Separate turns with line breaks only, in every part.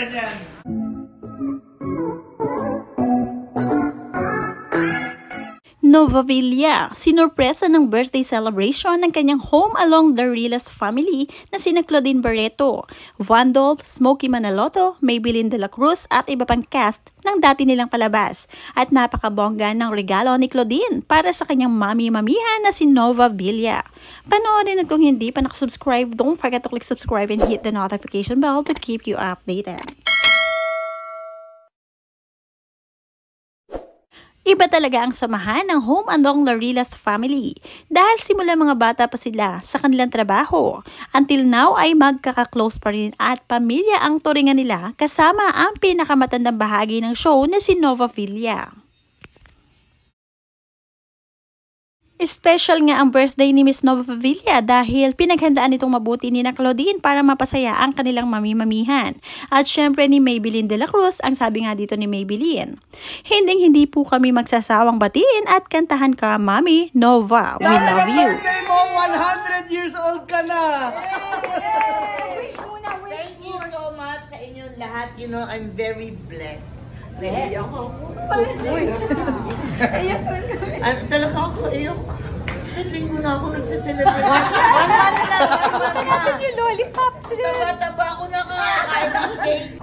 bubuksan yan.
Nova Villa, sinurpresa ng birthday celebration ng kanyang home along the Rilas family na sina Claudine Barreto, Vandolph, Smokey Manaloto, Maybelline de la Cruz at iba pang cast ng dati nilang palabas. At napakabongga ng regalo ni Claudine para sa kanyang mami-mamihan na si Nova Villa. Panoorin at kung hindi pa nakasubscribe, don't forget to click subscribe and hit the notification bell to keep you updated. Iba talaga ang samahan ng home along the Rilas family dahil simula mga bata pa sila sa kanilang trabaho. Until now ay magkaka-close pa rin at pamilya ang turingan nila kasama ang pinakamatandang bahagi ng show na si Nova Villa. Special nga ang birthday ni Miss Nova Villa dahil pinaghandaan itong mabuti ni na Claudine para mapasaya ang kanilang mami-mamihan. At syempre ni Maybelline de la Cruz, ang sabi nga dito ni Maybelline, hindi po kami magsasawang batiin at kantahan ka, Mami Nova. We love you.
Birthday mo, 100 years old ka na.
Thank you so much sa inyong lahat. You know, I'm very blessed. Blessed. Ako. Talaga ako, isang linggo na ako nagsiselebrate.
One month na. Bakit yung lollipop?
Taba-taba ako nakakain ng cake.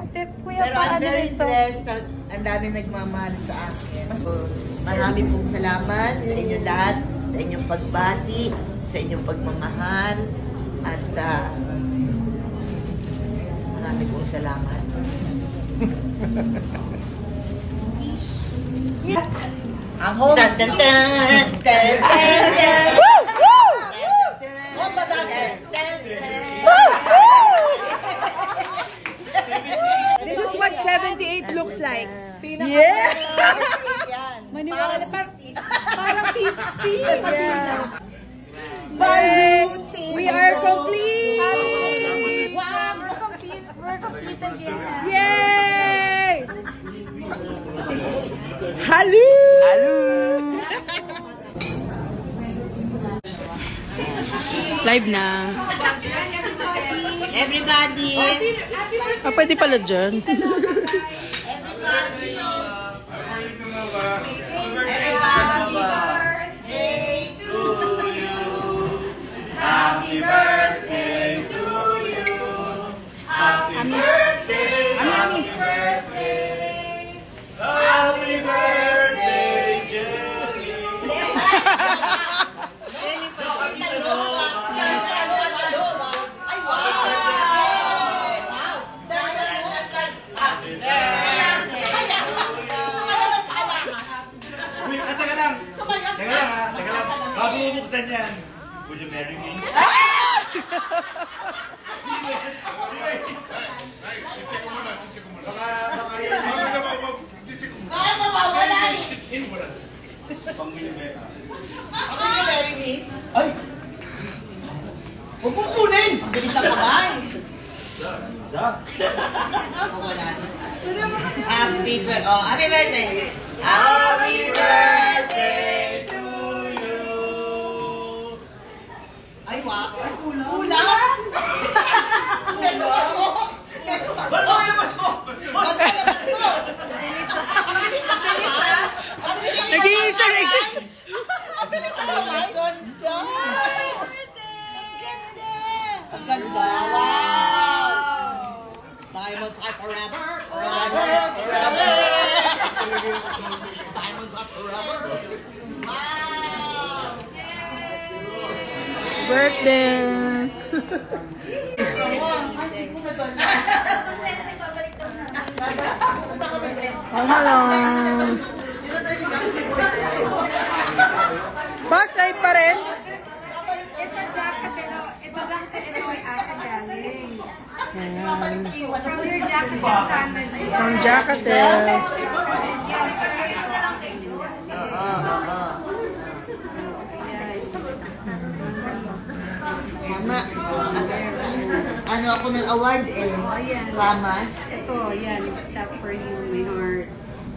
Pero I'm very blessed. Ang dami nagmamahal sa akin. So, marami pong salamat sa inyong lahat, sa inyong pagbati, sa inyong pagmamahal. At marami pong salamat. Ang home. Tan tan tan tan tan. Woo woo. Home ba dancer?
This is what 78 looks like.
Yeah.
Maniwala parang 50. Yeah. We are complete. Wow, we're complete again. Yay! Hello!
Hello! Live na.
Everybody.
Pwede pala dyan.
Everybody. Birthday to you. Happy birthday to you. Happy birthday. Happy birthday. Happy birthday to you. Ay, wow!
Bago bubuksan yan, will you marry me?
Ay, mawawala eh!
Pang will you marry me?
Will you marry me?
Ay! Huwag mo kunin!
Ang bilis ang kamay! Happy birthday! Oh, happy birthday! Happy birthday to you! Ay, wow! Ay, kulang! Kulang? Ito ako!
Ba't mo yung mas mo?
Nag-iisa na.
Ang bilis ang kamay! Ganda! Ang ganda! Wow! Diamonds are forever! Forever! Forever! Diamonds are forever! Wow!
Birthday. Oh, hello. Boss, live pa rin?
Ito jacket, ito ay galing. From your jacket,
From Jacatel.
Mama, ano ako ng award eh? Famas.
Ito, yan. That's for you, my heart.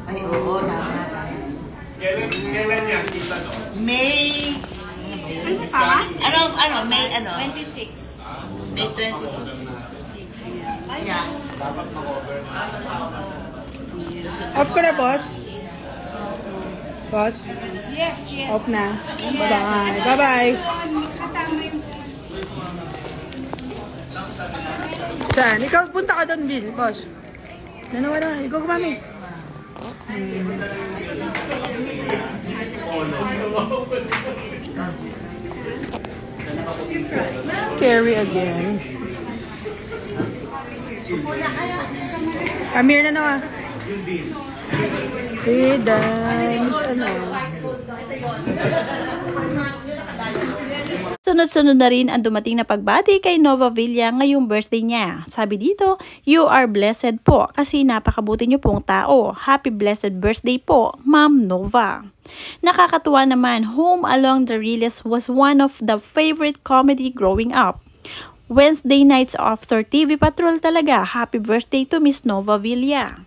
Ay, oo, tama.
Kailan yan? Kita no?
May...
Pass?
May
26.
May 26.
Ay,
Yeah.
Off ko na, boss. Boss,
Yes, yes.
off na. Bye-bye. Bye-bye.
Kasama yung
Saan? Ikaw, punta ka doon, Bill, boss. Wala. Ikaw kumami. Carry again. Amir na nawa. Dance, ano.
Sunod-sunod na rin ang dumating na pagbati kay Nova Villa ngayong birthday niya. Sabi dito, you are blessed po kasi napakabuti niyo pong tao. Happy blessed birthday po, Ma'am Nova. Nakakatuwa naman, Home Along the Riles was one of the favorite comedy growing up. Wednesday nights after TV Patrol talaga. Happy birthday to Miss Nova Villa.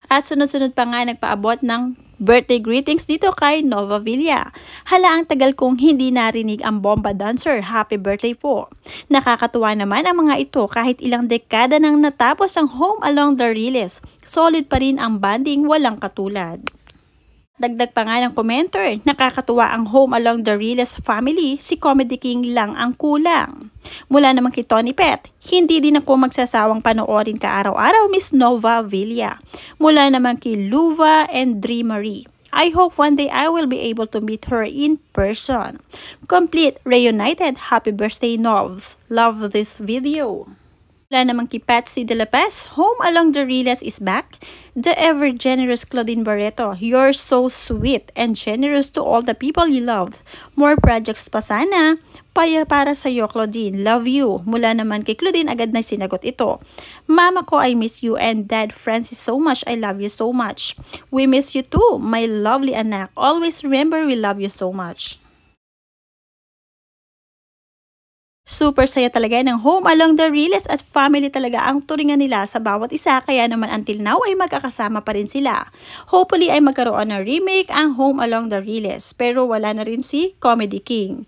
At sunod-sunod pa nga nagpaabot ng birthday greetings dito kay Nova Villa. Hala, ang tagal kong hindi narinig ang bomba dancer. Happy birthday po. Nakakatuwa naman ang mga ito kahit ilang dekada nang natapos ang Home Along the Riles. Solid pa rin ang banding, walang katulad. Dagdag pa nga ng commenter, nakakatuwa ang Home Along the Riles family, si Comedy King lang ang kulang. Mula naman kay Tony Pet, hindi din ako magsasawang panoorin ka araw-araw Miss Nova Villa. Mula naman kay Luva and Dreamery, I hope one day I will be able to meet her in person. Complete, reunited, happy birthday Novs. Love this video. Mula naman kay Patsy De La Paz, Home Along the Riles is back. The ever-generous Claudine Barreto, you're so sweet and generous to all the people you loved. More projects pa sana. Para sa'yo, Claudine. Love you. Mula naman kay Claudine, agad na sinagot ito. Mama ko, I miss you, and Dad Francis so much. I love you so much. We miss you too, my lovely anak. Always remember we love you so much. Super saya talaga ng Home Along the Riles at family talaga ang turingan nila sa bawat isa, kaya naman until now ay magkakasama pa rin sila. Hopefully ay magkaroon ng remake ang Home Along the Riles, pero wala na rin si Comedy King.